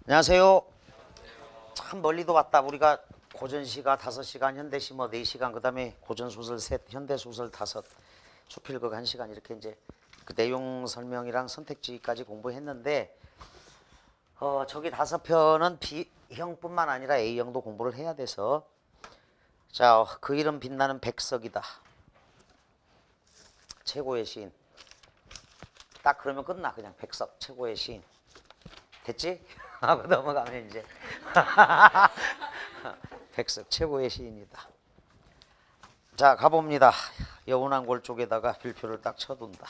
안녕하세요. 참 멀리도 왔다. 우리가 고전시가 5시간, 현대시 뭐 4시간, 그 다음에 고전소설 셋, 현대소설 5, 수필극 1시간 이렇게 이제 그 내용 설명이랑 선택지까지 공부했는데 저기 5편은 B형뿐만 아니라 A형도 공부를 해야 돼서 자, 그 이름 빛나는 백석이다. 최고의 시인. 딱 그러면 끝나. 그냥 백석 최고의 시인. 됐지? 하고 넘어가면 이제 백석 최고의 시인이다. 자, 가봅니다. 여운왕골 쪽에다가 필표를 딱 쳐둔다.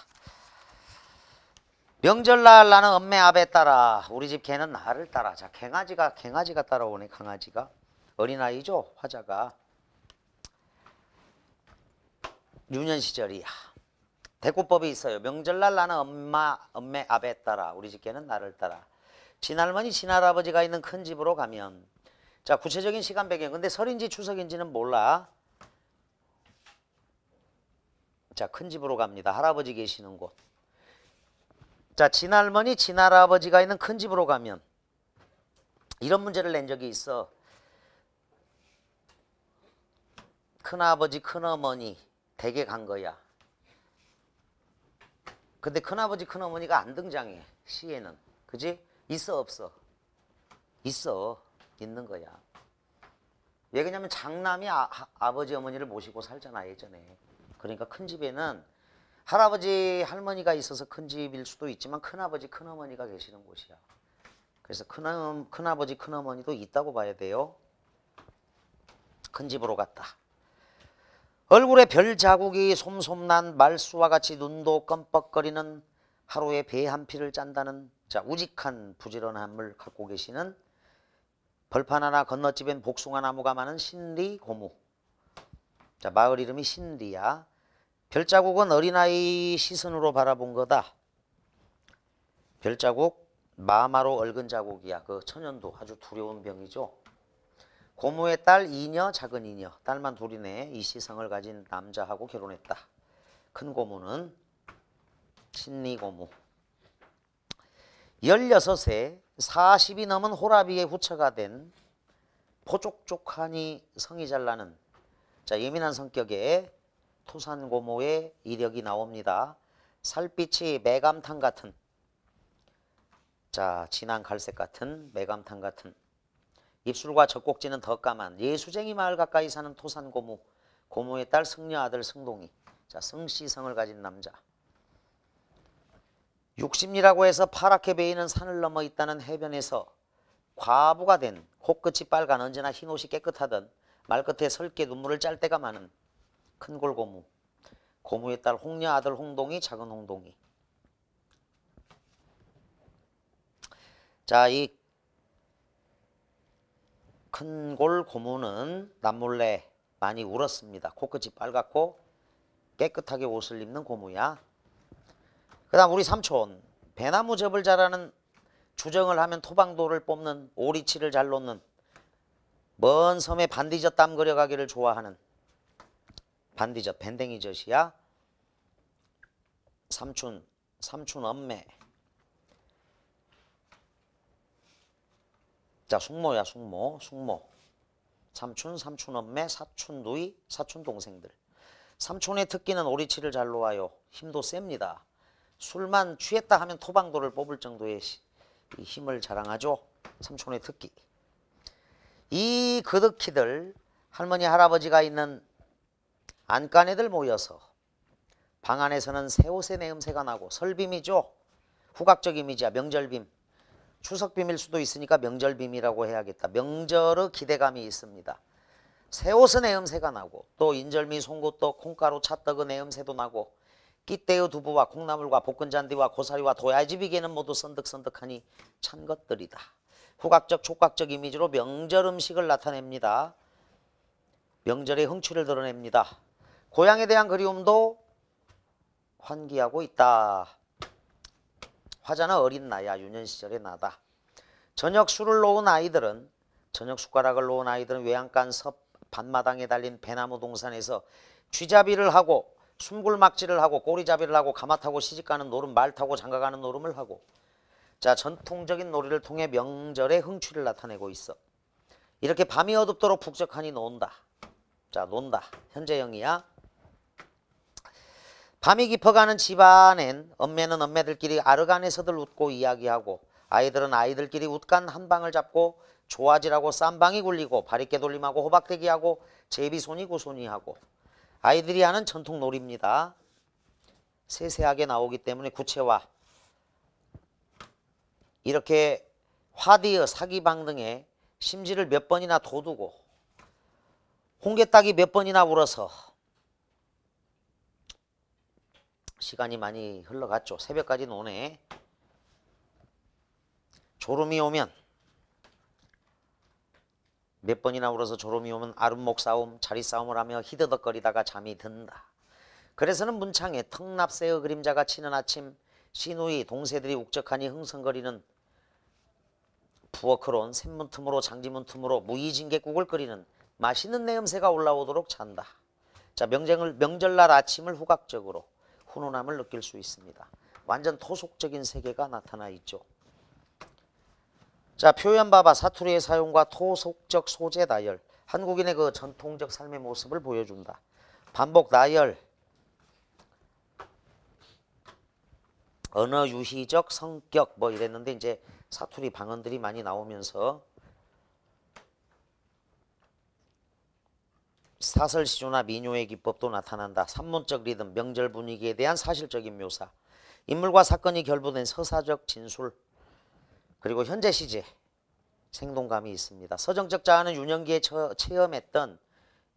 명절날 나는 엄매 아베 따라 우리 집 개는 나를 따라. 자, 갱아지가 따라오네. 강아지가 어린아이죠. 화자가 유년 시절이야. 대꾸법이 있어요. 명절날 나는 엄매 아베 따라 우리 집 개는 나를 따라. 친할머니 친할아버지가 있는 큰 집으로 가면, 자, 구체적인 시간 배경. 근데 설인지 추석인지는 몰라. 자, 큰 집으로 갑니다. 할아버지 계시는 곳. 자, 친할머니 친할아버지가 있는 큰 집으로 가면, 이런 문제를 낸 적이 있어. 큰아버지 큰어머니 댁에 간 거야. 근데 큰아버지 큰어머니가 안 등장해. 시에는. 그지? 있어 없어? 있어. 있는 거야. 왜 그러냐면 장남이 아버지 어머니를 모시고 살잖아 예전에. 그러니까 큰 집에는 할아버지 할머니가 있어서 큰 집일 수도 있지만 큰아버지 큰어머니가 계시는 곳이야. 그래서 큰아버지 큰어머니도 있다고 봐야 돼요. 큰 집으로 갔다. 얼굴에 별 자국이 솜솜난 말수와 같이 눈도 껌뻑거리는 하루에 배 한 피를 짠다는, 자, 우직한 부지런함을 갖고 계시는 벌판 하나 건너집엔 복숭아 나무가 많은 신리 고무. 자, 마을 이름이 신리야. 별자국은 어린아이 시선으로 바라본 거다. 별자국 마마로 얽은 자국이야. 그 천연두 아주 두려운 병이죠. 고모의 딸 이녀, 작은 이녀. 딸만 둘이네. 이 시성을 가진 남자하고 결혼했다. 큰 고모는 신리 고모. 16세 40이 넘은 호라비의 후처가 된 포족족하니 성이 잘 나는, 자, 예민한 성격의 토산고모의 이력이 나옵니다. 살빛이 매감탄 같은, 자, 진한 갈색 같은 매감탄 같은, 입술과 젖꼭지는 더 까만 예수쟁이 마을 가까이 사는 토산고모. 고모의 딸 승려 아들 승동이. 자, 승씨성을 가진 남자. 60리라고 해서 파랗게 베이는 산을 넘어 있다는 해변에서 과부가 된, 코끝이 빨간 언제나 흰옷이 깨끗하던 말끝에 설게 눈물을 짤 때가 많은 큰골 고모. 고모의 딸 홍녀 아들 홍동이, 작은 홍동이. 자, 이 큰골 고모는 남몰래 많이 울었습니다. 코끝이 빨갛고 깨끗하게 옷을 입는 고모야. 그 다음 우리 삼촌, 배나무 접을 잘하는, 주정을 하면 토방도를 뽑는, 오리치를 잘 놓는, 먼 섬에 반디젓 땀 그려가기를 좋아하는 반디젓, 밴댕이젓이야. 삼촌 엄매. 자, 숙모야 숙모. 삼촌 엄매, 사촌 누이, 사촌 동생들. 삼촌의 특기는 오리치를 잘 놓아요. 힘도 셉니다. 술만 취했다 하면 토방도를 뽑을 정도의 힘을 자랑하죠. 삼촌의 특기. 이 그득히들 할머니 할아버지가 있는 안간애들 모여서 방 안에서는 새 옷의 냄새가 나고, 설빔이죠. 후각적 이미지야. 명절빔. 추석빔일 수도 있으니까 명절빔이라고 해야겠다. 명절의 기대감이 있습니다. 새 옷의 냄새가 나고, 또 인절미, 송곳떡, 콩가루, 찻떡의 냄새도 나고, 끼떼의 두부와 콩나물과 볶은잔디와 고사리와 도야지비계는 모두 선득선득하니 찬 것들이다. 후각적 촉각적 이미지로 명절 음식을 나타냅니다. 명절의 흥취를 드러냅니다. 고향에 대한 그리움도 환기하고 있다. 화자는 어린 나야. 유년 시절의 나다. 저녁 술을 놓은 아이들은, 저녁 숟가락을 놓은 아이들은 외양간 섭 밭마당에 달린 배나무 동산에서 쥐잡이를 하고, 숨굴막지를 하고, 꼬리잡이를 하고, 가마 타고 시집가는 노름, 말 타고 장가가는 노름을 하고, 자, 전통적인 놀이를 통해 명절의 흥취를 나타내고 있어. 이렇게 밤이 어둡도록 북적하니 논다. 자, 논다. 현재형이야. 밤이 깊어가는 집안엔 엄매는 엄매들끼리 아르간에서들 웃고 이야기하고 아이들은 아이들끼리 웃간 한 방을 잡고 조아지라고 쌈방이 굴리고 바리깨 돌림하고 호박대기하고 제비손이 구손이하고 아이들이 하는 전통 놀이입니다. 세세하게 나오기 때문에 구체화. 이렇게 화디어 사기방 등의 심지를 몇 번이나 돋우고 홍게딱이 몇 번이나 울어서 시간이 많이 흘러갔죠. 새벽까지 노네. 졸음이 오면 몇 번이나 울어서 졸음이 오면 아름목 싸움, 자리 싸움을 하며 히드덕거리다가 잠이 든다. 그래서는 문창에 턱납새의 그림자가 치는 아침 시누이 동새들이 uk적하니 흥성거리는 부엌으론 샘문 틈으로 장지문 틈으로 무이진개국을 끓이는 맛있는 내음새가 올라오도록 잔다. 자, 명절날 아침을 후각적으로 훈훈함을 느낄 수 있습니다. 완전 토속적인 세계가 나타나 있죠. 자, 표현 봐봐. 사투리의 사용과 토속적 소재 나열. 한국인의 그 전통적 삶의 모습을 보여준다. 반복 나열. 언어 유희적 성격 뭐 이랬는데 이제 사투리 방언들이 많이 나오면서 사설시조나 민요의 기법도 나타난다. 산문적 리듬, 명절 분위기에 대한 사실적인 묘사, 인물과 사건이 결부된 서사적 진술, 그리고 현재 시제, 생동감이 있습니다. 서정적 자아는 유년기에 체험했던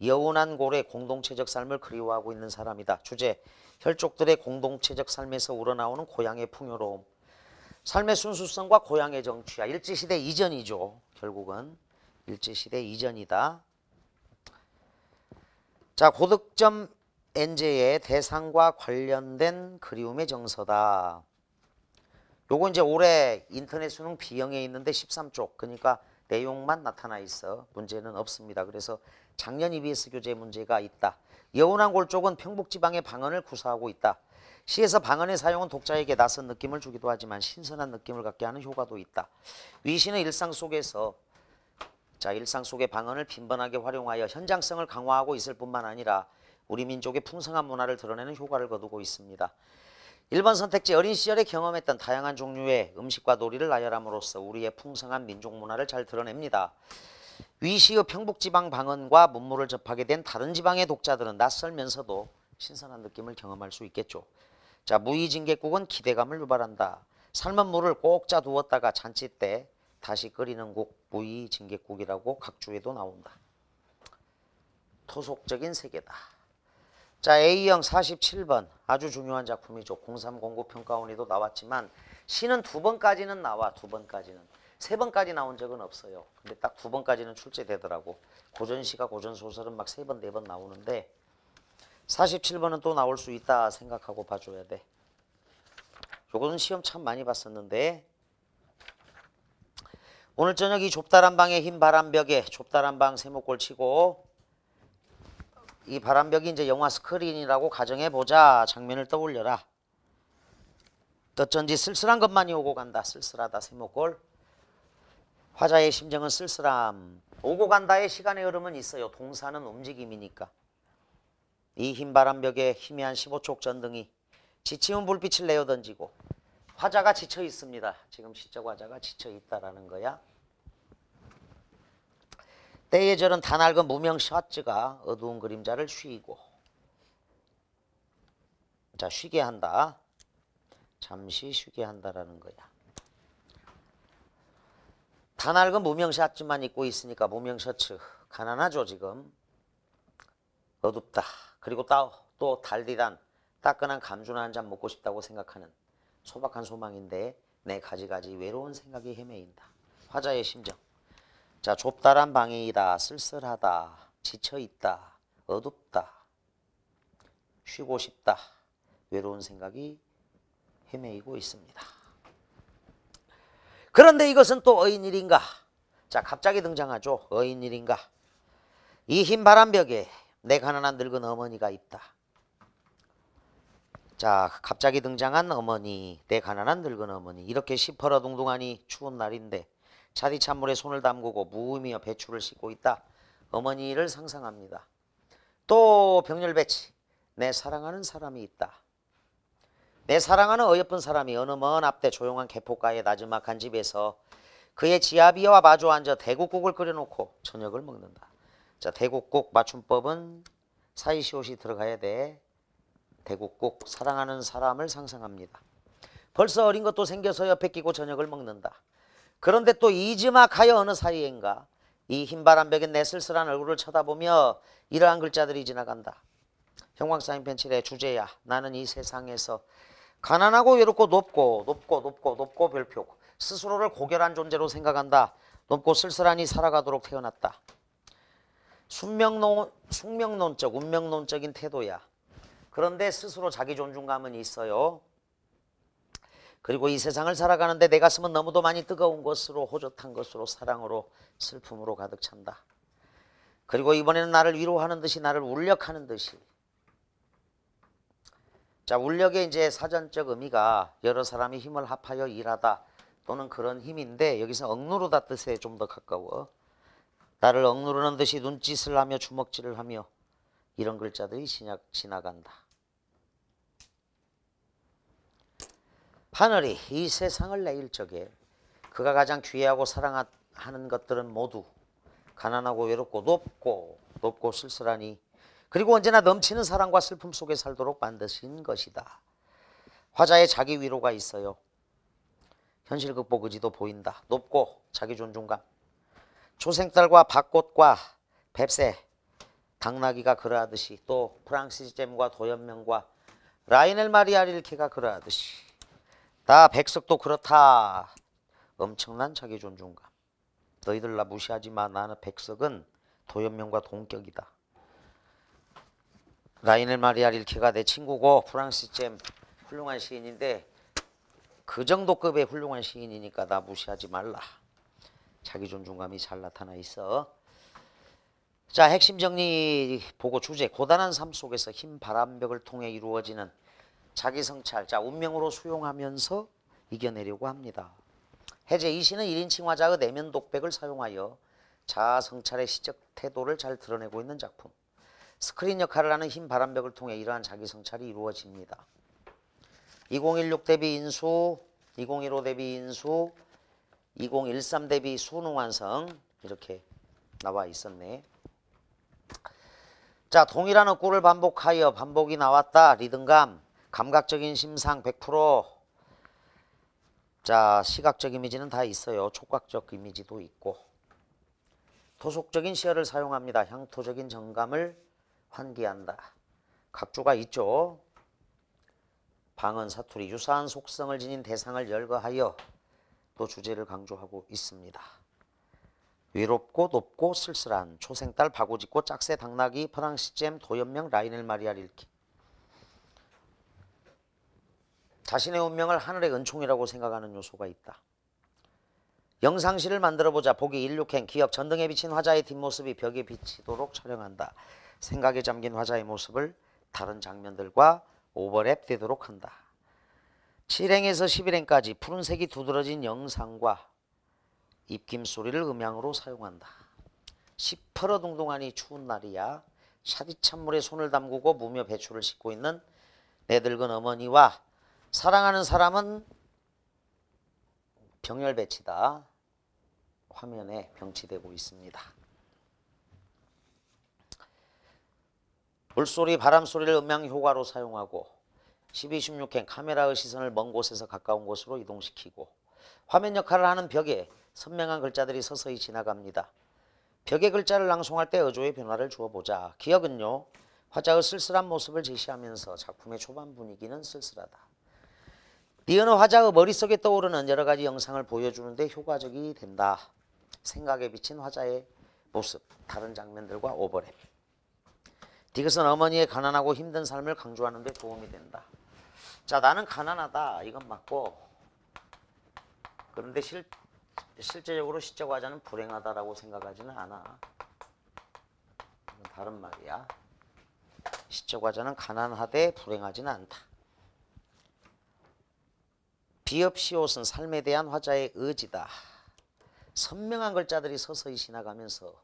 여운한 고래 공동체적 삶을 그리워하고 있는 사람이다. 주제, 혈족들의 공동체적 삶에서 우러나오는 고향의 풍요로움. 삶의 순수성과 고향의 정취야. 일제시대 이전이죠. 결국은 일제시대 이전이다. 자, 고득점 엔제의 대상과 관련된 그리움의 정서다. 요거 이제 올해 인터넷 수능 B형에 있는데 13쪽. 그러니까 내용만 나타나 있어. 문제는 없습니다. 그래서 작년 EBS 교재 문제가 있다. 여운한 골쪽은 평북지방의 방언을 구사하고 있다. 시에서 방언의 사용은 독자에게 낯선 느낌을 주기도 하지만 신선한 느낌을 갖게 하는 효과도 있다. 위시는 일상 속에서 일상 속의 방언을 빈번하게 활용하여 현장성을 강화하고 있을 뿐만 아니라 우리 민족의 풍성한 문화를 드러내는 효과를 거두고 있습니다. 1번 선택지, 어린 시절에 경험했던 다양한 종류의 음식과 놀이를 나열함으로써 우리의 풍성한 민족 문화를 잘 드러냅니다. 위시의 평북지방 방언과 문물을 접하게 된 다른 지방의 독자들은 낯설면서도 신선한 느낌을 경험할 수 있겠죠. 자, 무이진개국은 기대감을 유발한다. 삶은 물을 꼭 짜두었다가 잔치 때 다시 끓이는 국, 무이진개국이라고 각주에도 나온다. 토속적인 세계다. 자, A형 47번 아주 중요한 작품이죠. 0309 평가원에도 나왔지만 시는 2번까지는 나와. 2번까지는. 3번까지 나온 적은 없어요. 근데 딱 2번까지는 출제되더라고. 고전시가 고전소설은 막 3번, 4번 나오는데 47번은 또 나올 수 있다 생각하고 봐줘야 돼. 요거는 시험 참 많이 봤었는데 오늘 저녁 이 좁다란 방에 흰 바람벽에 좁다란 방 세모꼴 치고 이 바람벽이 이제 영화 스크린이라고 가정해보자. 장면을 떠올려라. 어쩐지 쓸쓸한 것만이 오고 간다. 쓸쓸하다 세모꼴. 화자의 심정은 쓸쓸함. 오고 간다의 시간의 흐름은 있어요. 동사는 움직임이니까. 이 흰 바람벽에 희미한 15촉 전등이 지치운 불빛을 내어던지고 화자가 지쳐 있습니다. 지금 시적 화자가 지쳐 있다라는 거야. 때에 저런 다낡은 무명 셔츠가 어두운 그림자를 쉬고 자, 쉬게 한다. 잠시 쉬게 한다라는 거야. 다낡은 무명 셔츠만 입고 있으니까 무명 셔츠 가난하죠 지금. 어둡다. 그리고 또 달디란 따끈한 감주나 한 잔 먹고 싶다고 생각하는 소박한 소망인데 내 가지가지 외로운 생각이 헤매인다. 화자의 심정. 자, 좁다란 방이다. 쓸쓸하다. 지쳐있다. 어둡다. 쉬고 싶다. 외로운 생각이 헤매이고 있습니다. 그런데 이것은 또 어인일인가? 자, 갑자기 등장하죠. 어인일인가? 이 흰 바람벽에 내 가난한 늙은 어머니가 있다. 자, 갑자기 등장한 어머니, 내 가난한 늙은 어머니. 이렇게 시퍼러둥둥하니 추운 날인데 차디 찬물에 손을 담그고 무의미어 배추를 씻고 있다. 어머니를 상상합니다. 또 병렬배치. 내 사랑하는 사람이 있다. 내 사랑하는 어여쁜 사람이 어느 먼 앞대 조용한 개포가의 나지막한 집에서 그의 지아비와 마주 앉아 대국국을 끓여놓고 저녁을 먹는다. 자, 대국국 맞춤법은 사이시옷이 들어가야 돼. 대국국, 사랑하는 사람을 상상합니다. 벌써 어린 것도 생겨서 옆에 끼고 저녁을 먹는다. 그런데 또 이지막하여 어느 사이엔가 이 흰바람 벽에 내 쓸쓸한 얼굴을 쳐다보며 이러한 글자들이 지나간다. 형광 사인펜 칠의 주제야. 나는 이 세상에서 가난하고 외롭고 높고 별표고 스스로를 고결한 존재로 생각한다. 높고 쓸쓸하니 살아가도록 태어났다. 숙명론적, 운명론적인 태도야. 그런데 스스로 자기 존중감은 있어요. 그리고 이 세상을 살아가는데 내 가슴은 너무도 많이 뜨거운 것으로, 호젓한 것으로, 사랑으로, 슬픔으로 가득 찬다. 그리고 이번에는 나를 위로하는 듯이, 나를 울력하는 듯이. 자, 울력의 이제 사전적 의미가 여러 사람이 힘을 합하여 일하다 또는 그런 힘인데, 여기서 억누르다 뜻에 좀 더 가까워. 나를 억누르는 듯이 눈짓을 하며 주먹질을 하며 이런 글자들이 지나간다. 하늘이 이 세상을 내일 적에 그가 가장 귀해하고 사랑하는 것들은 모두 가난하고 외롭고 높고 쓸쓸하니 그리고 언제나 넘치는 사랑과 슬픔 속에 살도록 만드신 것이다. 화자의 자기 위로가 있어요. 현실 극복 의지도 보인다. 높고 자기 존중감. 초생딸과 밭꽃과 뱁새, 당나귀가 그러하듯이 또 프랑시스 잼과 도연명과 라이넬 마리아 릴케가 그러하듯이 다 백석도 그렇다. 엄청난 자기 존중감. 너희들 나 무시하지 마. 나는 백석은 도연명과 동격이다. 라이넬 마리아 릴케가 내 친구고 프랑시스 잼 훌륭한 시인인데 그 정도 급의 훌륭한 시인이니까 나 무시하지 말라. 자기 존중감이 잘 나타나 있어. 자, 핵심 정리 보고 주제. 고단한 삶 속에서 흰 바람벽을 통해 이루어지는 자기 성찰. 자, 운명으로 수용하면서 이겨내려고 합니다. 해제 이 시는 1인칭 화자의 내면 독백을 사용하여 자아 성찰의 시적 태도를 잘 드러내고 있는 작품. 스크린 역할을 하는 흰 바람벽을 통해 이러한 자기 성찰이 이루어집니다. 2016 대비 인수, 2015 대비 인수, 2013 대비 수능 완성 이렇게 나와 있었네. 자, 동일한 어구를 반복하여 반복이 나왔다. 리듬감, 감각적인 심상 100%. 자, 시각적 이미지는 다 있어요. 촉각적 이미지도 있고. 토속적인 시어를 사용합니다. 향토적인 정감을 환기한다. 각주가 있죠. 방언, 사투리, 유사한 속성을 지닌 대상을 열거하여 또 주제를 강조하고 있습니다. 외롭고 높고 쓸쓸한 초생딸, 바구짓고 짝새, 당나귀, 프랑시스 잼, 도연명, 라이넬 마리아 릴케. 자신의 운명을 하늘의 은총이라고 생각하는 요소가 있다. 영상실을 만들어보자. 보기 16행 기억 전등에 비친 화자의 뒷모습이 벽에 비치도록 촬영한다. 생각에 잠긴 화자의 모습을 다른 장면들과 오버랩 되도록 한다. 7행에서 11행까지 푸른색이 두드러진 영상과 입김소리를 음향으로 사용한다. 시퍼러둥둥하니 추운 날이야. 샤디찬물에 손을 담그고 무며 배추를 씻고 있는 내 늙은 어머니와 사랑하는 사람은 병렬배치다. 화면에 병치되고 있습니다. 물소리, 바람소리를 음향효과로 사용하고 12, 16행 카메라의 시선을 먼 곳에서 가까운 곳으로 이동시키고 화면 역할을 하는 벽에 선명한 글자들이 서서히 지나갑니다. 벽의 글자를 낭송할 때 어조의 변화를 주어보자. 기억은요. 화자의 쓸쓸한 모습을 제시하면서 작품의 초반 분위기는 쓸쓸하다. 니은은 화자의 머릿속에 떠오르는 여러가지 영상을 보여주는데 효과적이 된다. 생각에 비친 화자의 모습, 다른 장면들과 오버랩. 디귿은 어머니의 가난하고 힘든 삶을 강조하는 데 도움이 된다. 자, 나는 가난하다. 이건 맞고 그런데 실제적으로 시적 화자는 불행하다라고 생각하지는 않아. 다른 말이야. 시적 화자는 가난하되 불행하지는 않다. 비읍시옷은 삶에 대한 화자의 의지다. 선명한 글자들이 서서히 지나가면서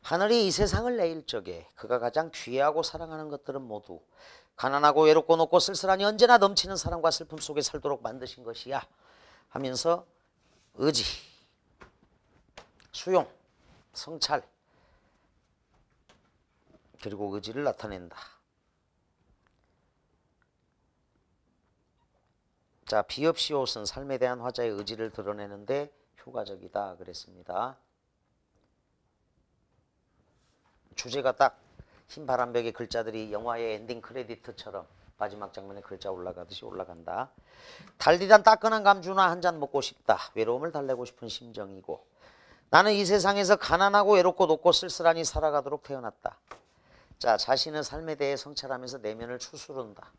하늘이 이 세상을 내일 적에 그가 가장 귀하고 사랑하는 것들은 모두 가난하고 외롭고 높고 쓸쓸하니 언제나 넘치는 사랑과 슬픔 속에 살도록 만드신 것이야 하면서 의지, 수용, 성찰 그리고 의지를 나타낸다. 자, 비읍시옷은 삶에 대한 화자의 의지를 드러내는데 효과적이다 그랬습니다. 주제가 딱 흰 바람벽의 글자들이 영화의 엔딩 크레디트처럼 마지막 장면에 글자 올라가듯이 올라간다. 달디단 따끈한 감주나 한 잔 먹고 싶다. 외로움을 달래고 싶은 심정이고 나는 이 세상에서 가난하고 외롭고 높고 쓸쓸하니 살아가도록 태어났다. 자, 자신의 삶에 대해 성찰하면서 내면을 추스른다.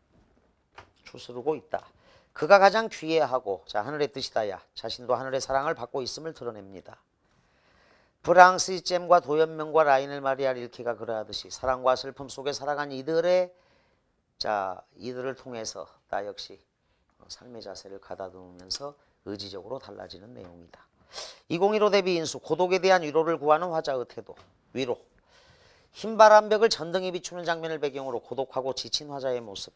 추스르고 있다. 그가 가장 귀해하고 자 하늘의 뜻이다야. 자신도 하늘의 사랑을 받고 있음을 드러냅니다. 프랑시스 잼과 도연명과 라이넬 마리아 릴케가 그러하듯이 사랑과 슬픔 속에 살아간 이들을 통해서 나 역시 삶의 자세를 가다듬으면서 의지적으로 달라지는 내용이다. 2015 대비 인수 고독에 대한 위로를 구하는 화자의 태도. 위로. 흰바람벽을 전등이 비추는 장면을 배경으로 고독하고 지친 화자의 모습.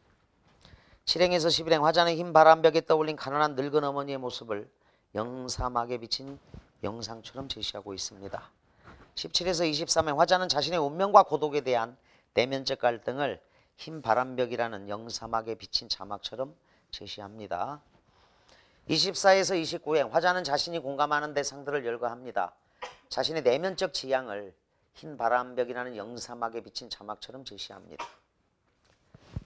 7행에서 11행 화자는 흰바람벽에 떠올린 가난한 늙은 어머니의 모습을 영사막에 비친 영상처럼 제시하고 있습니다. 17에서 23행 화자는 자신의 운명과 고독에 대한 내면적 갈등을 흰 바람벽이라는 영사막에 비친 자막처럼 제시합니다. 24에서 29행 화자는 자신이 공감하는 대상들을 열거합니다. 자신의 내면적 지향을 흰 바람벽이라는 영사막에 비친 자막처럼 제시합니다.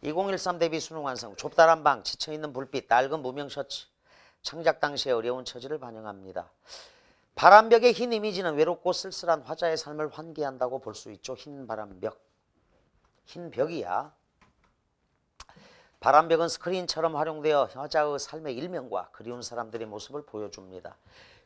2013 대비 수능 완성. 좁다란 방, 지쳐있는 불빛, 낡은 무명 셔츠. 창작 당시의 어려운 처지를 반영합니다. 바람벽의 흰 이미지는 외롭고 쓸쓸한 화자의 삶을 환기한다고 볼 수 있죠. 흰 바람벽. 흰 벽이야. 바람벽은 스크린처럼 활용되어 화자의 삶의 일면과 그리운 사람들의 모습을 보여줍니다.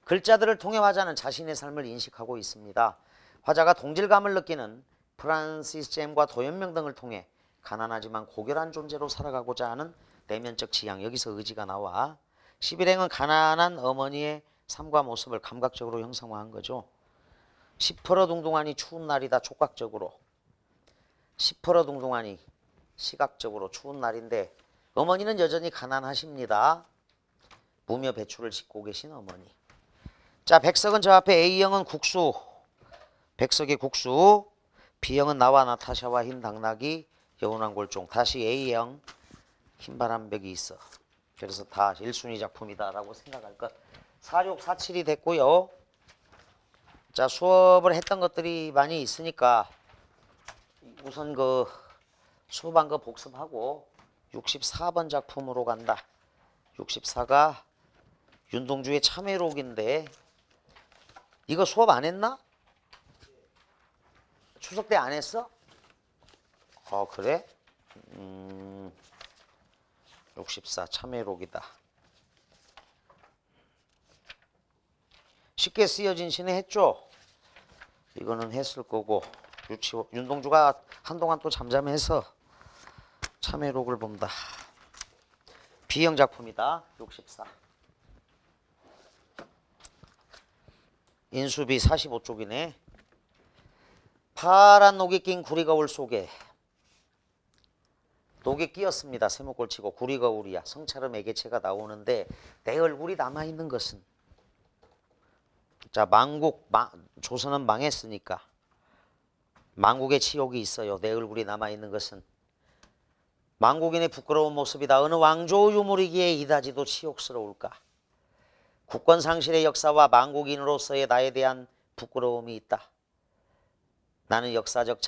글자들을 통해 화자는 자신의 삶을 인식하고 있습니다. 화자가 동질감을 느끼는 프란시스 잼과 도연명 등을 통해 가난하지만 고결한 존재로 살아가고자 하는 내면적 지향, 여기서 의지가 나와 11행은 가난한 어머니의 삶과 모습을 감각적으로 형상화한 거죠. 시퍼러둥둥하니 추운 날이다. 촉각적으로. 시퍼러둥둥하니 시각적으로 추운 날인데 어머니는 여전히 가난하십니다. 무며 배추를 짓고 계신 어머니. 자, 백석은 저 앞에 A형은 국수. 백석의 국수. B형은 나와 나타샤와 흰 당나귀 여운한 골종. 다시 A형 흰바람벽이 있어. 그래서 다 1순위 작품이다라고 생각할 것. 46, 47이 됐고요. 자, 수업을 했던 것들이 많이 있으니까 우선 수업한 거 복습하고 64번 작품으로 간다. 64가 윤동주의 참회록인데 이거 수업 안 했나? 추석 때 안 했어? 그래? 64 참회록이다. 쉽게 쓰여진 시는 했죠? 이거는 했을 거고 윤동주가 한동안 또 잠잠해서 참회록을 본다. B형 작품이다. 64. 인수비 45쪽이네. 파란 녹이 낀 구리거울 속에 녹이 끼었습니다. 세목골 치고 구리거울이야. 성차름 애개체가 나오는데 내 얼굴이 남아있는 것은 자, 조선은 망했으니까 망국의 치욕이 있어요. 내 얼굴이 남아있는 것은 망국인의 부끄러운 모습이다. 어느 왕조 유물이기에 이다지도 치욕스러울까. 국권 상실의 역사와 망국인으로서의 나에 대한 부끄러움이 있다. 나는 역사적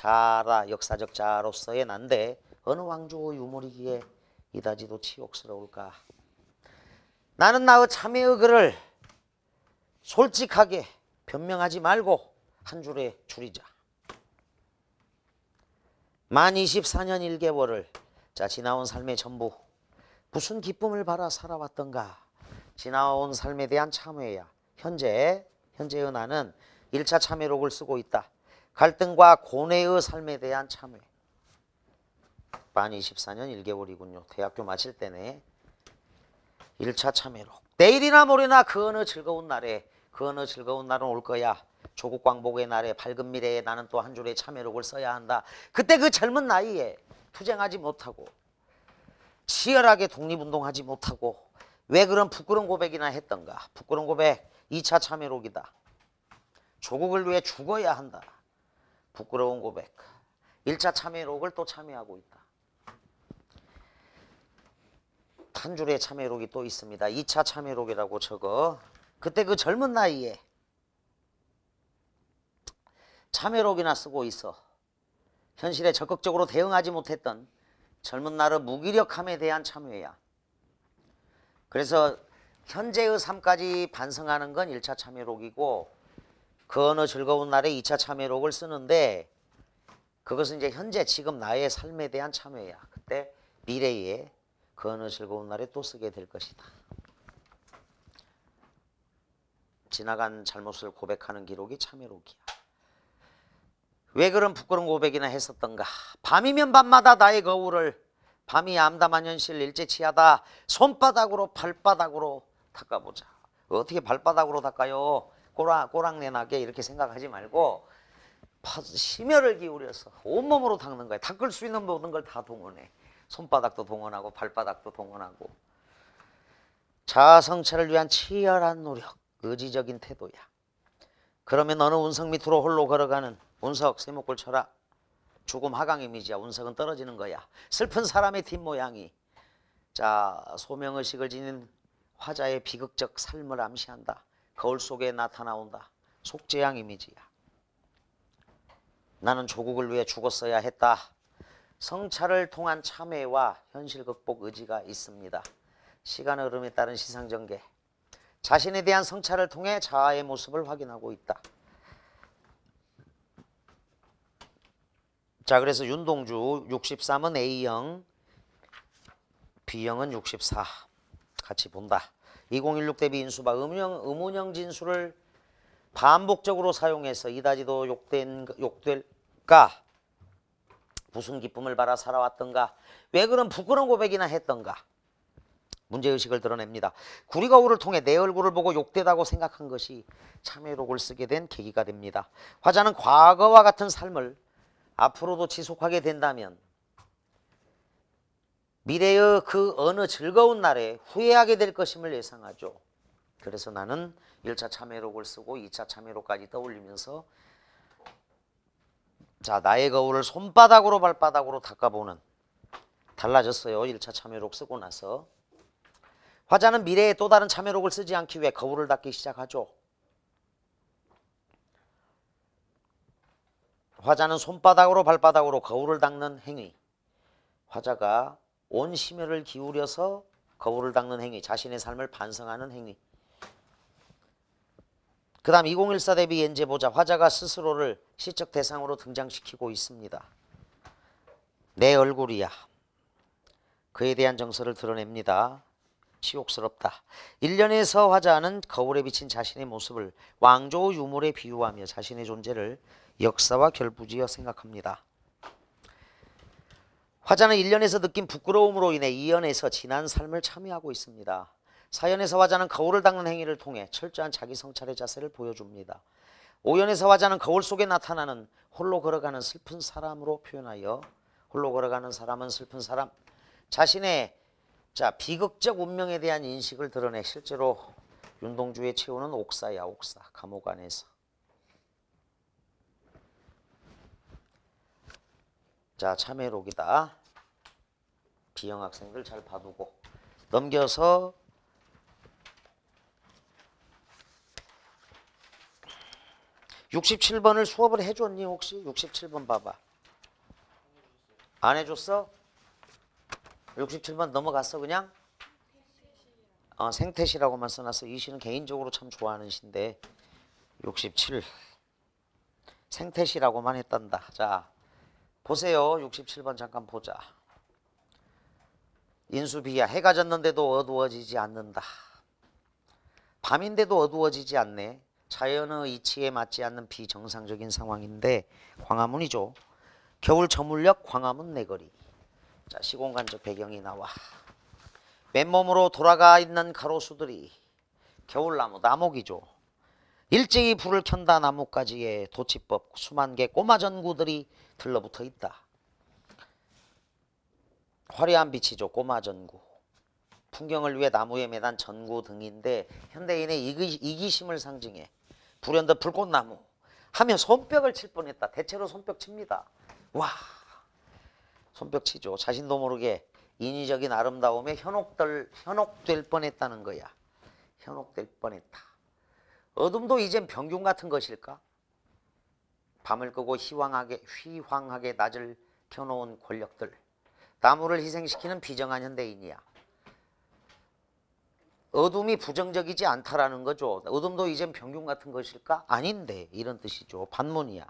자로서의 난데 어느 왕조 유물이기에 이다지도 치욕스러울까. 나는 나의 참회의 글을 솔직하게 변명하지 말고 한 줄에 줄이자. 만 24년 1개월을 자 지나온 삶의 전부 무슨 기쁨을 바라 살아왔던가. 지나온 삶에 대한 참회야. 현재의 나는 1차 참회록을 쓰고 있다. 갈등과 고뇌의 삶에 대한 참회. 만 24년 1개월이군요. 대학교 마칠 때네. 1차 참회록. 내일이나 모레나 그 어느 즐거운 날에, 그 어느 즐거운 날은 올 거야. 조국 광복의 날에, 밝은 미래에 나는 또 한 줄의 참회록을 써야 한다. 그때 그 젊은 나이에 투쟁하지 못하고 치열하게 독립운동하지 못하고 왜 그런 부끄러운 고백이나 했던가. 부끄러운 고백 2차 참회록이다. 조국을 위해 죽어야 한다. 부끄러운 고백. 1차 참회록을 또 참여하고 있다. 한 줄의 참회록이 또 있습니다. 2차 참회록이라고 적어. 그때 그 젊은 나이에 참회록이나 쓰고 있어. 현실에 적극적으로 대응하지 못했던 젊은 날의 무기력함에 대한 참회야. 그래서 현재의 삶까지 반성하는 건 1차 참회록이고 그 어느 즐거운 날에 2차 참회록을 쓰는데 그것은 이제 현재 지금 나의 삶에 대한 참회야. 그때 미래에 그 어느 즐거운 날에 또 쓰게 될 것이다. 지나간 잘못을 고백하는 기록이 참회록이야. 왜 그런 부끄러운 고백이나 했었던가. 밤이면 밤마다 나의 거울을 밤이 암담한 현실 일제치하다 손바닥으로 발바닥으로 닦아보자. 어떻게 발바닥으로 닦아요? 꼬랑내나게 이렇게 생각하지 말고 심혈을 기울여서 온몸으로 닦는 거야. 닦을 수 있는 모든 걸 다 동원해. 손바닥도 동원하고 발바닥도 동원하고. 자아 성찰을 위한 치열한 노력, 의지적인 태도야. 그러면 어느 운석 밑으로 홀로 걸어가는 운석 세목골 쳐라. 죽음 하강 이미지야. 운석은 떨어지는 거야. 슬픈 사람의 뒷모양이 자 소명의식을 지닌 화자의 비극적 삶을 암시한다. 거울 속에 나타나온다. 속죄양 이미지야. 나는 조국을 위해 죽었어야 했다. 성찰을 통한 참회와 현실 극복 의지가 있습니다. 시간의 흐름에 따른 시상전개. 자신에 대한 성찰을 통해 자아의 모습을 확인하고 있다. 자, 그래서 윤동주 63은 A형, B형은 64 같이 본다. 2016 대비 인수바 의문형 진술을 반복적으로 사용해서 이다지도 욕될까? 무슨 기쁨을 바라 살아왔던가? 왜 그런 부끄러운 고백이나 했던가? 문제의식을 드러냅니다. 구리거울을 통해 내 얼굴을 보고 욕되다고 생각한 것이 참회록을 쓰게 된 계기가 됩니다. 화자는 과거와 같은 삶을 앞으로도 지속하게 된다면 미래의 그 어느 즐거운 날에 후회하게 될 것임을 예상하죠. 그래서 나는 1차 참회록을 쓰고 2차 참회록까지 떠올리면서 자 나의 거울을 손바닥으로 발바닥으로 닦아보는. 달라졌어요. 1차 참회록 쓰고 나서. 화자는 미래에 또 다른 참회록을 쓰지 않기 위해 거울을 닦기 시작하죠. 화자는 손바닥으로 발바닥으로 거울을 닦는 행위. 화자가 온 심혈을 기울여서 거울을 닦는 행위. 자신의 삶을 반성하는 행위. 그 다음 2014 대비 연재 보자. 화자가 스스로를 시적 대상으로 등장시키고 있습니다. 내 얼굴이야. 그에 대한 정서를 드러냅니다. 치욕스럽다. 1년에서 화자는 거울에 비친 자신의 모습을 왕조 유물에 비유하며 자신의 존재를 역사와 결부지어 생각합니다. 화자는 1년에서 느낀 부끄러움으로 인해 2연에서 지난 삶을 참여하고 있습니다. 4연에서 화자는 거울을 닦는 행위를 통해 철저한 자기 성찰의 자세를 보여줍니다. 5연에서 화자는 거울 속에 나타나는 홀로 걸어가는 슬픈 사람으로 표현하여 홀로 걸어가는 사람은 슬픈 사람. 자신의 비극적 운명에 대한 인식을 드러내 실제로 윤동주의 최후는 옥사야. 옥사. 감옥 안에서. 자 참회록이다. B형 학생들 잘 봐두고 넘겨서 67번을 수업을 해줬니 혹시? 67번 봐봐. 안 해줬어? 67번 넘어갔어 그냥? 생태시라고만 써놨어. 이 시는 개인적으로 참 좋아하는 시인데 67 생태시라고만 했단다. 자 보세요. 67번 잠깐 보자. 인수비야. 해가 졌는데도 어두워지지 않는다. 밤인데도 어두워지지 않네. 자연의 이치에 맞지 않는 비정상적인 상황인데 광화문이죠. 겨울 저물녘 광화문 내거리. 자 시공간적 배경이 나와. 맨몸으로 돌아가 있는 가로수들이 겨울나무, 나목이죠. 일제히 불을 켠다 나뭇가지에 도치법 수만 개 꼬마 전구들이 들러붙어 있다. 화려한 빛이죠. 꼬마 전구. 풍경을 위해 나무에 매단 전구 등인데 현대인의 이기심을 상징해 불현듯 불꽃나무 하면 손뼉을 칠 뻔했다. 대체로 손뼉 칩니다. 와, 손뼉 치죠. 자신도 모르게 인위적인 아름다움에 현혹될 뻔했다는 거야. 현혹될 뻔했다. 어둠도 이젠 병균 같은 것일까? 밤을 끄고 휘황하게 낮을 켜놓은 권력들. 나무를 희생시키는 비정한 현대인이야. 어둠이 부정적이지 않다라는 거죠. 어둠도 이젠 병균 같은 것일까? 아닌데, 이런 뜻이죠. 반문이야.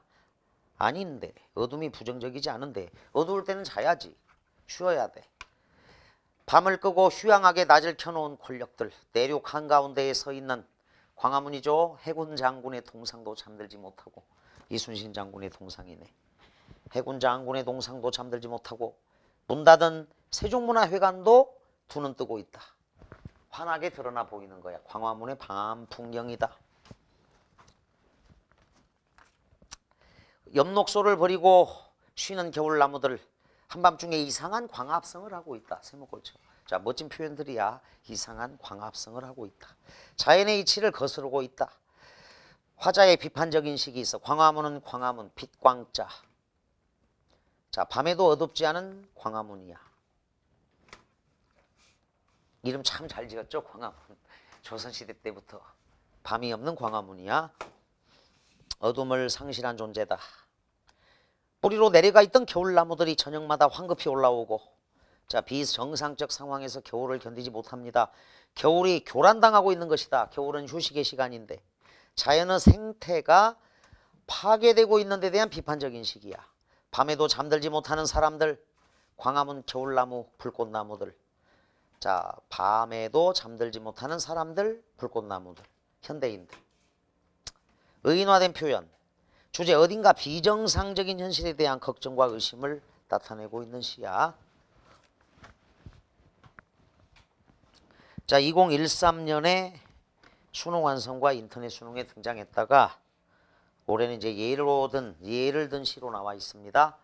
아닌데, 어둠이 부정적이지 않은데, 어두울 때는 자야지. 쉬어야 돼. 밤을 끄고 휴양하게 낮을 켜놓은 권력들. 내륙 한가운데에 서 있는 광화문이죠. 해군 장군의 동상도 잠들지 못하고, 이순신 장군의 동상이네. 해군 장군의 동상도 잠들지 못하고, 문 닫은 세종문화회관도 두 눈 뜨고 있다. 환하게 드러나 보이는 거야. 광화문의 밤 풍경이다. 엽록소를 버리고 쉬는 겨울나무들 한밤중에 이상한 광합성을 하고 있다. 세목골처럼. 자, 멋진 표현들이야. 이상한 광합성을 하고 있다. 자연의 이치를 거스르고 있다. 화자의 비판적인 식이 있어. 광화문은 광화문, 빛광자. 자, 밤에도 어둡지 않은 광화문이야. 이름 참 잘 지었죠. 광화문. 조선시대 때부터 밤이 없는 광화문이야. 어둠을 상실한 존재다. 뿌리로 내려가 있던 겨울나무들이 저녁마다 황급히 올라오고, 자, 비정상적 상황에서 겨울을 견디지 못합니다. 겨울이 교란당하고 있는 것이다. 겨울은 휴식의 시간인데 자연의 생태가 파괴되고 있는 데 대한 비판적인 시기야. 밤에도 잠들지 못하는 사람들, 광화문 겨울나무, 불꽃나무들. 자, 밤에도 잠들지 못하는 사람들, 불꽃나무들, 현대인들. 의인화된 표현. 주제 어딘가 비정상적인 현실에 대한 걱정과 의심을 나타내고 있는 시야. 자, 2013년에 수능 완성과 인터넷 수능에 등장했다가 올해는 이제 예를 든 시로 나와 있습니다.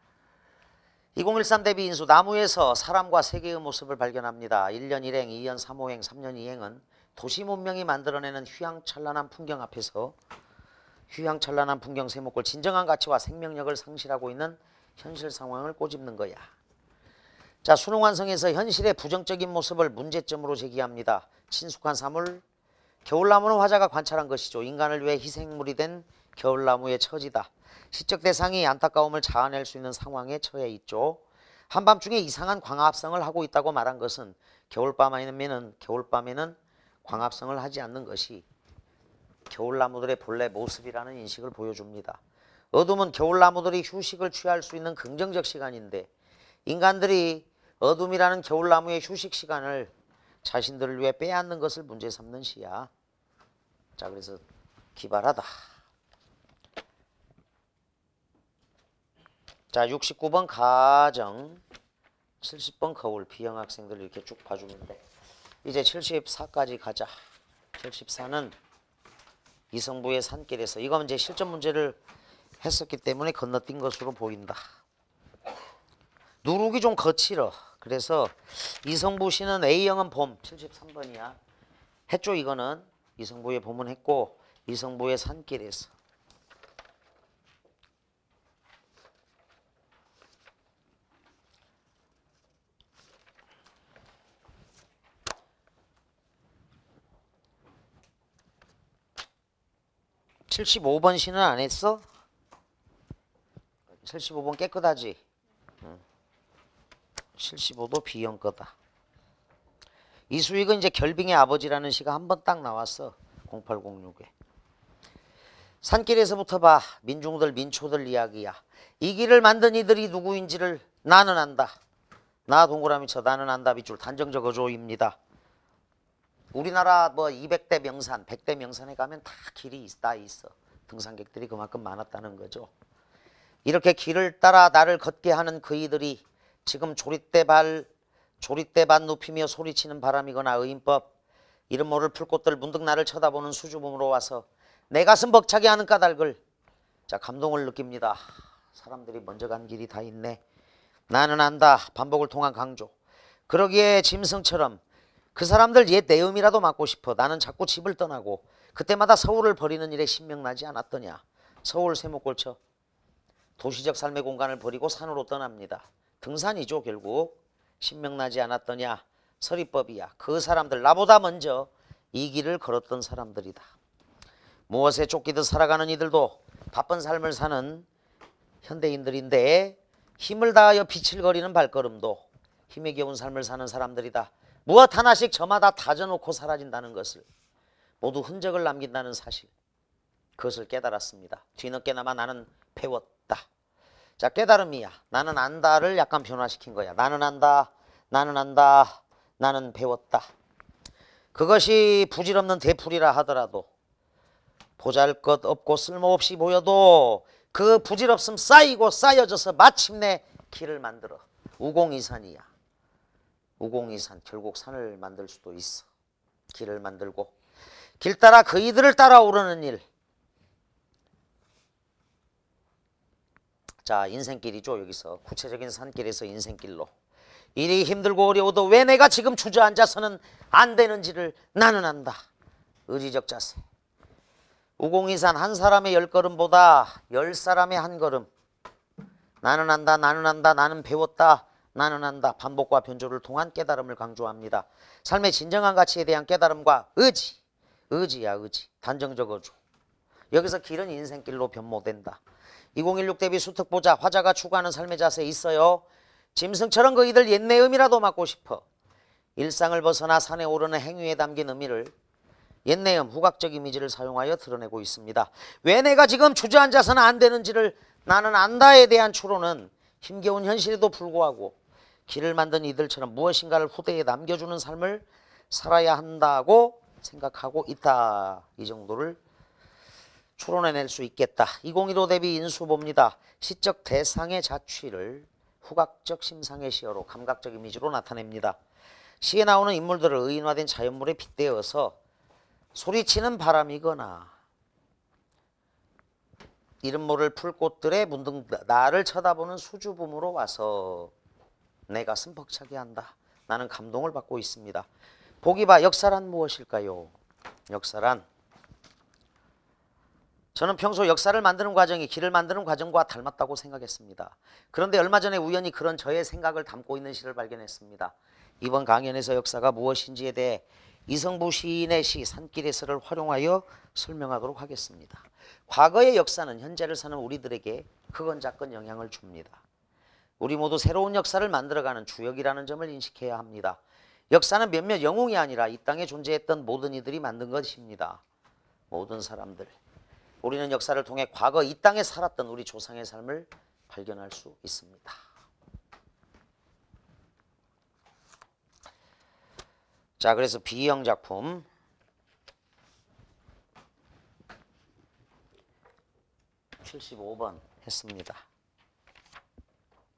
2013 대비 인수. 나무에서 사람과 세계의 모습을 발견합니다. 1년 1행, 2년 3호행, 3년 2행은 도시 문명이 만들어내는 휘황찬란한 풍경 앞에서 휘황찬란한 풍경 세목골 진정한 가치와 생명력을 상실하고 있는 현실 상황을 꼬집는 거야. 자, 수능 완성에서 현실의 부정적인 모습을 문제점으로 제기합니다. 친숙한 사물, 겨울나무는 화자가 관찰한 것이죠. 인간을 위해 희생물이 된 겨울나무의 처지다. 시적 대상이 안타까움을 자아낼 수 있는 상황에 처해 있죠. 한밤중에 이상한 광합성을 하고 있다고 말한 것은 겨울밤에는 광합성을 하지 않는 것이 겨울나무들의 본래 모습이라는 인식을 보여줍니다. 어둠은 겨울나무들이 휴식을 취할 수 있는 긍정적 시간인데 인간들이 어둠이라는 겨울나무의 휴식 시간을 자신들을 위해 빼앗는 것을 문제 삼는 시야. 자, 그래서 기발하다. 자, 69번 가정, 70번 거울, B형 학생들 이렇게 쭉 봐주는데 이제 74까지 가자. 74는 이성부의 산길에서, 이건 이제 실전 문제를 했었기 때문에 건너뛴 것으로 보인다. 누룩이 좀 거칠어. 그래서 이성부 시는 A형은 봄, 73번이야. 했죠. 이거는 이성부의 봄은 했고, 이성부의 산길에서. (75번) 시는 안 했어? 75번 깨끗하지? 75도 B형 거다. 이수익은 이제 결빙의 아버지라는 시가 한 번 딱 나왔어. 0806에. 산길에서부터 봐. 민중들, 민초들 이야기야. 이 길을 만든 이들이 누구인지를 나는 안다. 나 동그라미 쳐. 나는 안다. 밑줄 단정적 어조입니다. 우리나라 뭐 200대 명산, 100대 명산에 가면 다 길이 다 있어. 등산객들이 그만큼 많았다는 거죠. 이렇게 길을 따라 나를 걷게 하는 그이들이 지금 조릿대 발 조리대 밭 눕히며 소리치는 바람이거나 의인법 이름 모를 풀꽃들 문득 나를 쳐다보는 수줍음으로 와서 내 가슴 벅차게 하는 까닭을 자 감동을 느낍니다. 사람들이 먼저 간 길이 다 있네. 나는 안다. 반복을 통한 강조. 그러기에 짐승처럼 그 사람들 옛 내음이라도 맞고 싶어. 나는 자꾸 집을 떠나고 그때마다 서울을 버리는 일에 신명나지 않았더냐. 서울 세목골쳐 도시적 삶의 공간을 버리고 산으로 떠납니다. 등산이죠 결국. 신명나지 않았더냐. 서리법이야. 그 사람들 나보다 먼저 이 길을 걸었던 사람들이다. 무엇에 쫓기듯 살아가는 이들도 바쁜 삶을 사는 현대인들인데 힘을 다하여 비칠거리는 발걸음도 힘에 겨운 삶을 사는 사람들이다. 무엇 하나씩 저마다 다져놓고 사라진다는 것을 모두 흔적을 남긴다는 사실 그것을 깨달았습니다. 뒤늦게나마 나는 배웠다. 자 깨달음이야. 나는 안다를 약간 변화시킨 거야. 나는 안다. 나는 안다. 나는 배웠다. 그것이 부질없는 대풀이라 하더라도 보잘것없고 쓸모없이 보여도 그 부질없음 쌓이고 쌓여져서 마침내 길을 만들어. 우공이산이야. 우공이산. 결국 산을 만들 수도 있어. 길을 만들고 길 따라 그 이들을 따라오르는 일. 자 인생길이죠. 여기서 구체적인 산길에서 인생길로. 일이 힘들고 어려워도 왜 내가 지금 주저앉아서는 안 되는지를 나는 안다. 의지적 자세. 우공이산 한 사람의 10걸음보다 10사람의 한 걸음. 나는 안다. 나는 안다. 나는 배웠다. 나는 안다. 반복과 변조를 통한 깨달음을 강조합니다. 삶의 진정한 가치에 대한 깨달음과 의지. 의지야 의지. 단정적 어조. 여기서 길은 인생길로 변모된다. 2016 대비 수특보자 화자가 추구하는 삶의 자세에 있어요. 짐승처럼 그 이들 옛 내음이라도 맡고 싶어. 일상을 벗어나 산에 오르는 행위에 담긴 의미를 옛 내음 후각적 이미지를 사용하여 드러내고 있습니다. 왜 내가 지금 주저앉아서는 안 되는지를 나는 안다에 대한 추론은 힘겨운 현실에도 불구하고 길을 만든 이들처럼 무엇인가를 후대에 남겨주는 삶을 살아야 한다고 생각하고 있다. 이 정도를 추론해낼 수 있겠다. 2015 대비 인수봅니다. 시적 대상의 자취를 후각적 심상의 시어로 감각적 이미지로 나타냅니다. 시에 나오는 인물들을 의인화된 자연물에 빗대어서 소리치는 바람이거나 이름 모를 풀꽃들의 문득 나를 쳐다보는 수줍음으로 와서 내 가슴 벅차게 한다. 나는 감동을 받고 있습니다. 보기 봐. 역사란 무엇일까요? 역사란 저는 평소 역사를 만드는 과정이 길을 만드는 과정과 닮았다고 생각했습니다. 그런데 얼마 전에 우연히 그런 저의 생각을 담고 있는 시를 발견했습니다. 이번 강연에서 역사가 무엇인지에 대해 이성부 시인의 시 산길에서를 활용하여 설명하도록 하겠습니다. 과거의 역사는 현재를 사는 우리들에게 크건 작건 영향을 줍니다. 우리 모두 새로운 역사를 만들어가는 주역이라는 점을 인식해야 합니다. 역사는 몇몇 영웅이 아니라 이 땅에 존재했던 모든 이들이 만든 것입니다. 모든 사람들. 우리는 역사를 통해 과거 이 땅에 살았던 우리 조상의 삶을 발견할 수 있습니다. 자, 그래서 B형 작품 (75번) 했습니다.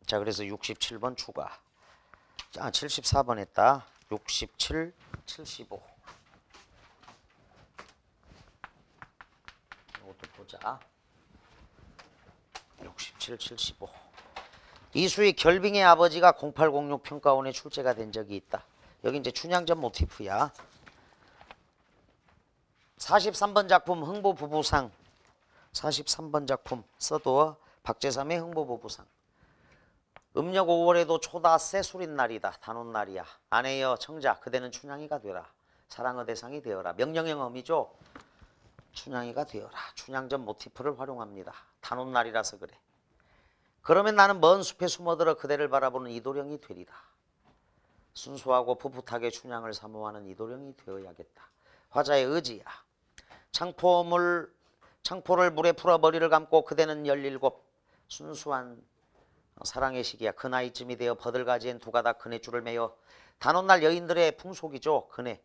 자, 그래서 67번 추가. 자, 74번 했다. 67, 75. 이것도 보자. 67, 75. 이수희 결빙의 아버지가 0806 평가원에 출제가 된 적이 있다. 여기 이제 춘향전 모티프야. 43번 작품 흥보부부상. 43번 작품 서도어 박재삼의 흥보부부상. 음력 5월에도 초다 새술인 날이다. 단오날이야. 아내여 청자 그대는 춘향이가 되라. 사랑의 대상이 되어라. 명령형 어미죠. 춘향이가 되어라. 춘향전 모티프를 활용합니다. 단오날이라서 그래. 그러면 나는 먼 숲에 숨어들어 그대를 바라보는 이도령이 되리라. 순수하고 풋풋하게 춘향을 사모하는 이도령이 되어야겠다. 화자의 의지야. 창포를 물에 풀어 머리를 감고 그대는 17 순수한 사랑의 시기야. 그 나이쯤이 되어 버들가지엔 두 가닥 그네줄을 매어 단오날 여인들의 풍속이죠. 그네.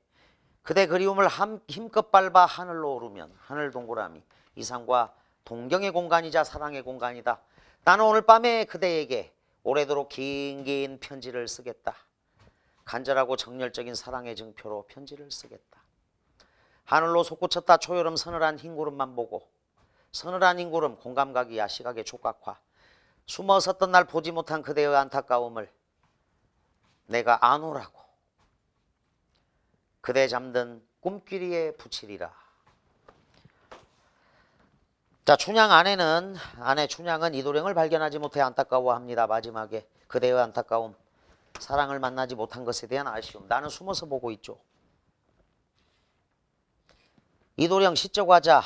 그대 그리움을 힘껏 밟아 하늘로 오르면 하늘 동그라미. 이상과 동경의 공간이자 사랑의 공간이다. 나는 오늘 밤에 그대에게 오래도록 긴 편지를 쓰겠다. 간절하고 정열적인 사랑의 증표로 편지를 쓰겠다. 하늘로 솟구쳤다 초여름 서늘한 흰 구름만 보고 서늘한 흰 구름 공감각이야 시각의 촉각화 숨어 섰던 날 보지 못한 그대의 안타까움을 내가 아노라고 그대 잠든 꿈길이에 붙이리라. 자, 춘향 아내 춘향은 이도령을 발견하지 못해 안타까워합니다. 마지막에 그대의 안타까움, 사랑을 만나지 못한 것에 대한 아쉬움. 나는 숨어서 보고 있죠. 이도령 시적화자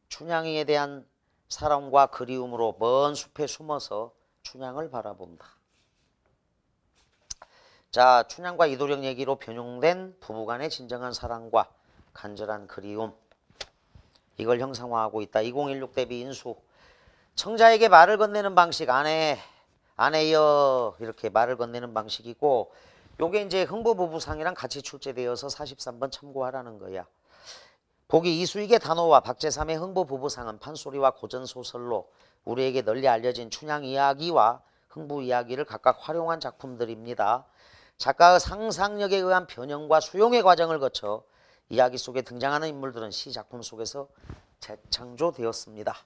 춘향이에 대한 사랑과 그리움으로 먼 숲에 숨어서 춘향을 바라본다. 자, 춘향과 이도령 얘기로 변형된 부부간의 진정한 사랑과 간절한 그리움, 이걸 형상화하고 있다. 2016 대비 인수. 청자에게 말을 건네는 방식, 아내여 이렇게 말을 건네는 방식이고, 요게 이제 흥부부부상이랑 같이 출제되어서 43번 참고하라는 거야. 보기 이수익의 단호와 박재삼의 흥부부부상은 판소리와 고전소설로 우리에게 널리 알려진 춘향 이야기와 흥부 이야기를 각각 활용한 작품들입니다. 작가의 상상력에 의한 변형과 수용의 과정을 거쳐 이야기 속에 등장하는 인물들은 시 작품 속에서 재창조되었습니다.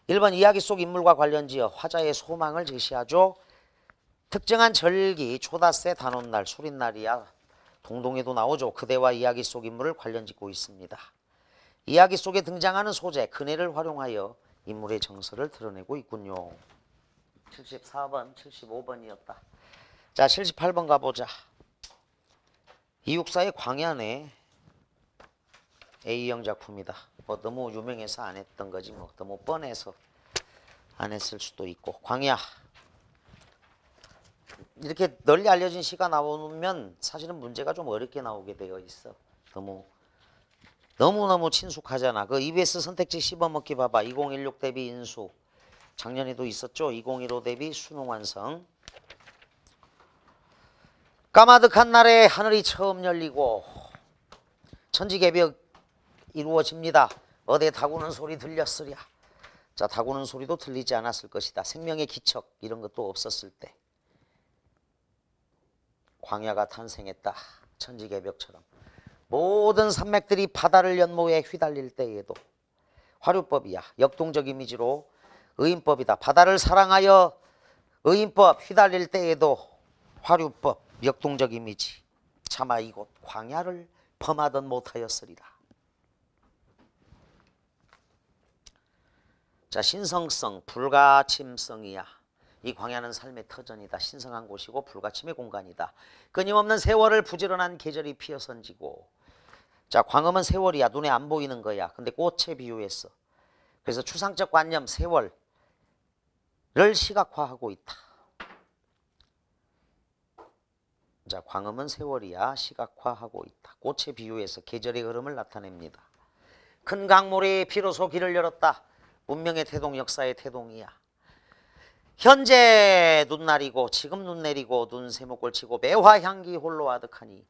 1번 이야기 속 인물과 관련지어 화자의 소망을 제시하죠. 특정한 절기, 초닷새, 단오날, 수린날이야 동동에도 나오죠. 그대와 이야기 속 인물을 관련짓고 있습니다. 이야기 속에 등장하는 소재, 그네를 활용하여 인물의 정서를 드러내고 있군요. 74번, 75번이었다. 자, 78번 가보자. 이육사의 광야네. A형 작품이다. 뭐 너무 유명해서 안 했던 거지 뭐 너무 뻔해서 안 했을 수도 있고. 광야. 이렇게 널리 알려진 시가 나오면 사실은 문제가 좀 어렵게 나오게 되어 있어. 너무너무 친숙하잖아. 그 EBS 선택지 씹어먹기 봐봐. 2016 대비 인수. 작년에도 있었죠. 2015 대비 수능 완성. 까마득한 날에 하늘이 처음 열리고 천지개벽 이루어집니다. 어디 다구는 소리 들렸으랴. 자, 다구는 소리도 들리지 않았을 것이다. 생명의 기척 이런 것도 없었을 때 광야가 탄생했다. 천지개벽처럼 모든 산맥들이 바다를 연모해 휘달릴 때에도 화류법이야. 역동적 이미지로 의인법이다. 바다를 사랑하여 의인법 휘달릴 때에도 화류법 역동적 이미지. 차마 이곳 광야를 범하던 못하였으리라. 자, 신성성, 불가침성이야. 이 광야는 삶의 터전이다. 신성한 곳이고 불가침의 공간이다. 끊임없는 세월을 부지런한 계절이 피어선지고. 자, 광음은 세월이야. 눈에 안 보이는 거야. 근데 꽃에 비유했어. 그래서 추상적 관념 세월을 시각화하고 있다. 자, 광음은 세월이야. 시각화하고 있다. 꽃에 비유해서 계절의 흐름을 나타냅니다. 큰 강물이 비로소 길을 열었다. 문명의 태동, 역사의 태동이야. 현재 눈날이고 지금 눈 내리고 눈 세목을 치고 매화향기 홀로 아득하니.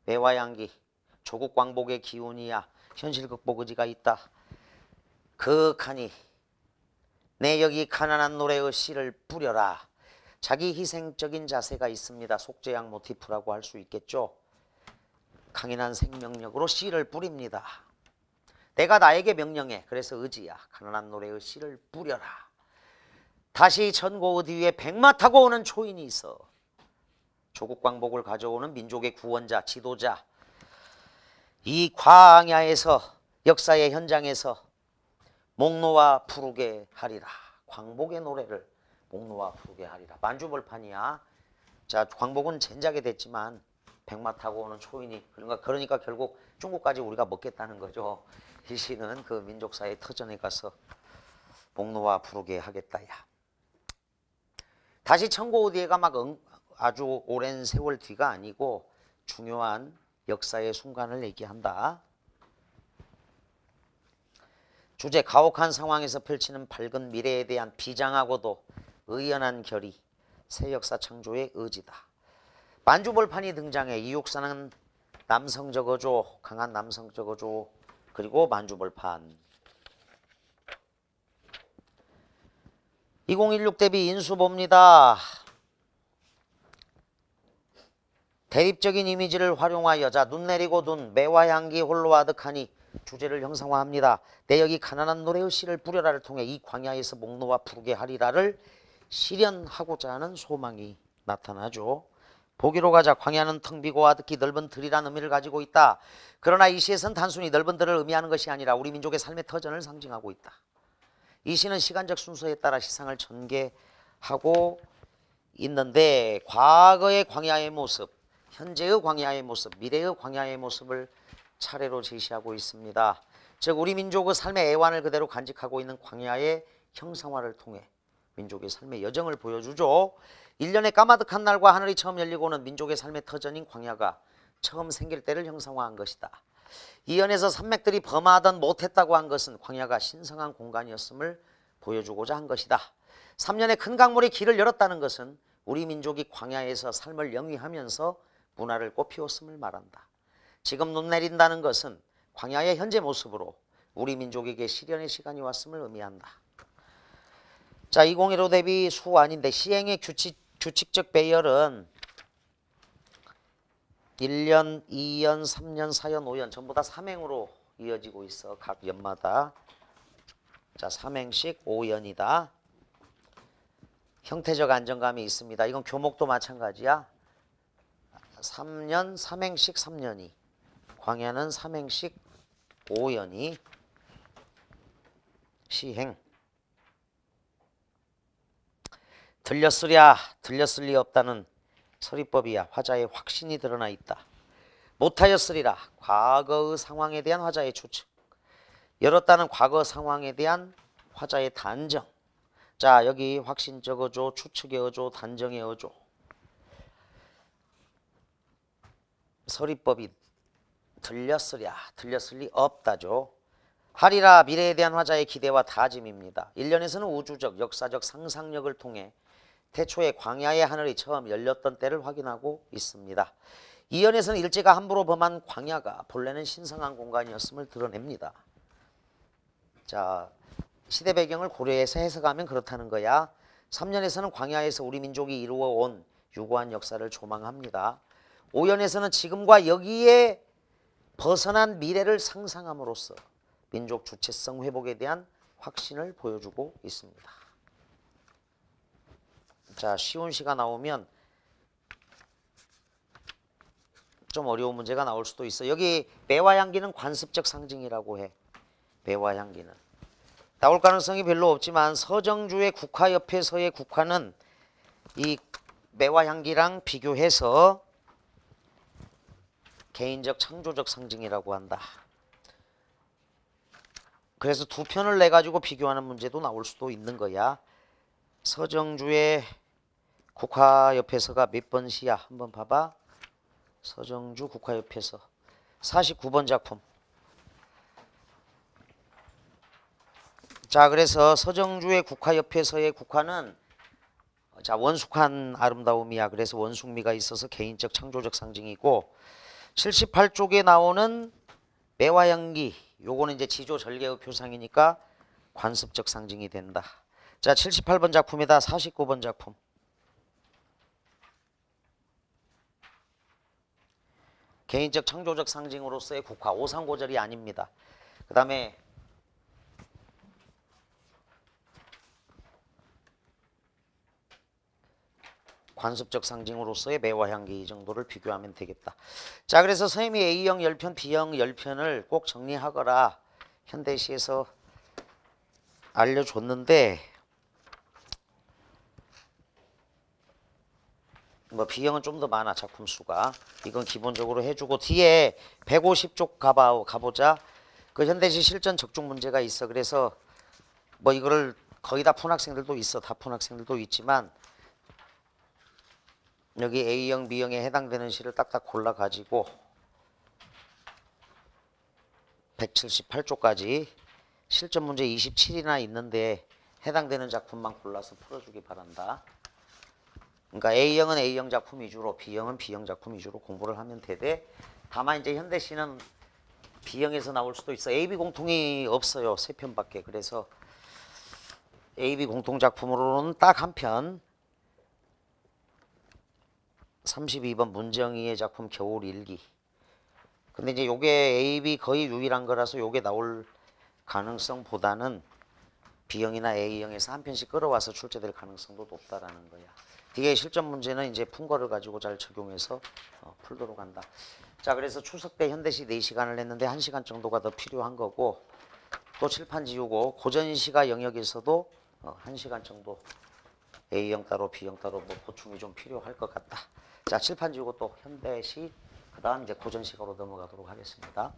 매화향기 조국 광복의 기운이야. 현실 극복 의지가 있다. 극하니 내 여기 가난한 노래의 씨를 뿌려라. 자기 희생적인 자세가 있습니다. 속죄양 모티프라고 할 수 있겠죠. 강인한 생명력으로 씨를 뿌립니다. 내가 나에게 명령해. 그래서 의지야. 가난한 노래의 씨를 뿌려라. 다시 천고 어디 위에 백마 타고 오는 초인이 있어. 조국 광복을 가져오는 민족의 구원자, 지도자. 이 광야에서 역사의 현장에서 목놓아 부르게 하리라. 광복의 노래를 목놓아 부르게 하리라. 만주벌판이야. 자, 광복은 젠작이 됐지만 백마 타고 오는 초인이 그러니까 결국 중국까지 우리가 먹겠다는 거죠. 이 시는 그 민족사의 터전에 가서 목놓아 부르게 하겠다야. 다시 천고오디에가 막 아주 오랜 세월 뒤가 아니고 중요한 역사의 순간을 얘기한다. 주제 가혹한 상황에서 펼치는 밝은 미래에 대한 비장하고도 의연한 결의, 새 역사 창조의 의지다. 만주벌판이 등장해. 이육사는 남성적 어조, 강한 남성적 어조, 그리고 만주벌판. 2016 대비 인수 봅니다. 대립적인 이미지를 활용하여 자 눈 내리고 둔 매화 향기 홀로 아득하니 주제를 형상화합니다. 내 여기 가난한 노래의 씨를 뿌려라를 통해 이 광야에서 목노와 푸르게 하리라를 실현하고자 하는 소망이 나타나죠. 보기로 가자. 광야는 텅 비고 아득히 넓은 들이란 의미를 가지고 있다. 그러나 이 시에서는 단순히 넓은 들을 의미하는 것이 아니라 우리 민족의 삶의 터전을 상징하고 있다. 이 시는 시간적 순서에 따라 시상을 전개하고 있는데 과거의 광야의 모습, 현재의 광야의 모습, 미래의 광야의 모습을 차례로 제시하고 있습니다. 즉 우리 민족의 삶의 애환을 그대로 간직하고 있는 광야의 형상화를 통해 민족의 삶의 여정을 보여주죠. 1년의 까마득한 날과 하늘이 처음 열리고는 민족의 삶의 터전인 광야가 처음 생길 때를 형상화한 것이다. 이 연에서 산맥들이 범하던 못했다고 한 것은 광야가 신성한 공간이었음을 보여주고자 한 것이다. 3년의 큰 강물이 길을 열었다는 것은 우리 민족이 광야에서 삶을 영위하면서 문화를 꽃피웠음을 말한다. 지금 눈 내린다는 것은 광야의 현재 모습으로 우리 민족에게 실현의 시간이 왔음을 의미한다. 자, 2015 대비 수 아닌데 시행의 규칙적 배열은 1년, 2년, 3년, 4년, 5년 전부 다 3행으로 이어지고 있어. 각 연마다. 자, 3행씩 5연이다. 형태적 안정감이 있습니다. 이건 교목도 마찬가지야. 3년, 3행씩 3년이. 광야는 3행씩 5연이 시행. 들렸으랴 들렸을 리 없다는 서리법이야. 화자의 확신이 드러나 있다. 못하였으리라 과거의 상황에 대한 화자의 추측. 열었다는 과거 상황에 대한 화자의 단정. 자, 여기 확신적 어조, 추측의 어조, 단정의 어조. 서리법이 들렸으랴 들렸을 리 없다죠. 하리라 미래에 대한 화자의 기대와 다짐입니다. 1년에서는 우주적 역사적 상상력을 통해 태초에 광야의 하늘이 처음 열렸던 때를 확인하고 있습니다. 2연에서는 일제가 함부로 범한 광야가 본래는 신성한 공간이었음을 드러냅니다. 자, 시대 배경을 고려해서 해석하면 그렇다는 거야. 3년에서는 광야에서 우리 민족이 이루어온 유구한 역사를 조망합니다. 5연에서는 지금과 여기에 벗어난 미래를 상상함으로써 민족 주체성 회복에 대한 확신을 보여주고 있습니다. 자, 쉬운 시가 나오면 좀 어려운 문제가 나올 수도 있어. 여기 매화 향기는 관습적 상징이라고 해. 매화 향기는 나올 가능성이 별로 없지만 서정주의 국화 옆에서의 국화는 이 매화 향기랑 비교해서 개인적 창조적 상징이라고 한다. 그래서 두 편을 내 가지고 비교하는 문제도 나올 수도 있는 거야. 서정주의 국화 옆에서가 몇 번 시야? 한번 봐봐. 서정주 국화 옆에서 49번 작품. 자, 그래서 서정주의 국화 옆에서의 국화는 자, 원숙한 아름다움이야. 그래서 원숙미가 있어서 개인적 창조적 상징이고 78쪽에 나오는 매화향기 요거는 이제 지조 절개의 표상이니까 관습적 상징이 된다. 자, 78번 작품에다 49번 작품. 개인적 창조적 상징으로서의 국화 오상고절이 아닙니다. 그 다음에 관습적 상징으로서의 매화향기 이 정도를 비교하면 되겠다. 자, 그래서 선생님이 A형 10편, B형 10편을 꼭 정리하거라 현대시에서 알려줬는데 뭐 B형은 좀 더 많아 작품 수가. 이건 기본적으로 해주고 뒤에 150쪽 가보자. 그 현대시 실전 적중 문제가 있어. 그래서 뭐 이거를 거의 다 푼 학생들도 있어. 다 푼 학생들도 있지만 여기 A형, B형에 해당되는 시를 딱딱 골라가지고 178쪽까지 실전 문제 27이나 있는데 해당되는 작품만 골라서 풀어주기 바란다. 그러니까 A형은 A형 작품 위주로, B형은 B형 작품 위주로 공부를 하면 되되 다만 이제 현대시는 B형에서 나올 수도 있어. AB 공통이 없어요. 3편밖에. 그래서 AB 공통 작품으로는 딱 한 편. 32번 문정희의 작품 겨울일기. 근데 이제 요게 A, B 거의 유일한 거라서 요게 나올 가능성보다는 B형이나 A형에서 한 편씩 끌어와서 출제될 가능성도 높다라는 거야. 뒤에 실전 문제는 이제 푼 거를 가지고 잘 적용해서 풀도록 한다. 자, 그래서 추석 때 현대시 4시간을 했는데 1시간 정도가 더 필요한 거고, 또 칠판 지우고 고전시가 영역에서도 1시간 정도 A형 따로 B형 따로 뭐 보충이 좀 필요할 것 같다. 자, 칠판 지우고 또 현대시, 그 다음 이제 고전시가로 넘어가도록 하겠습니다.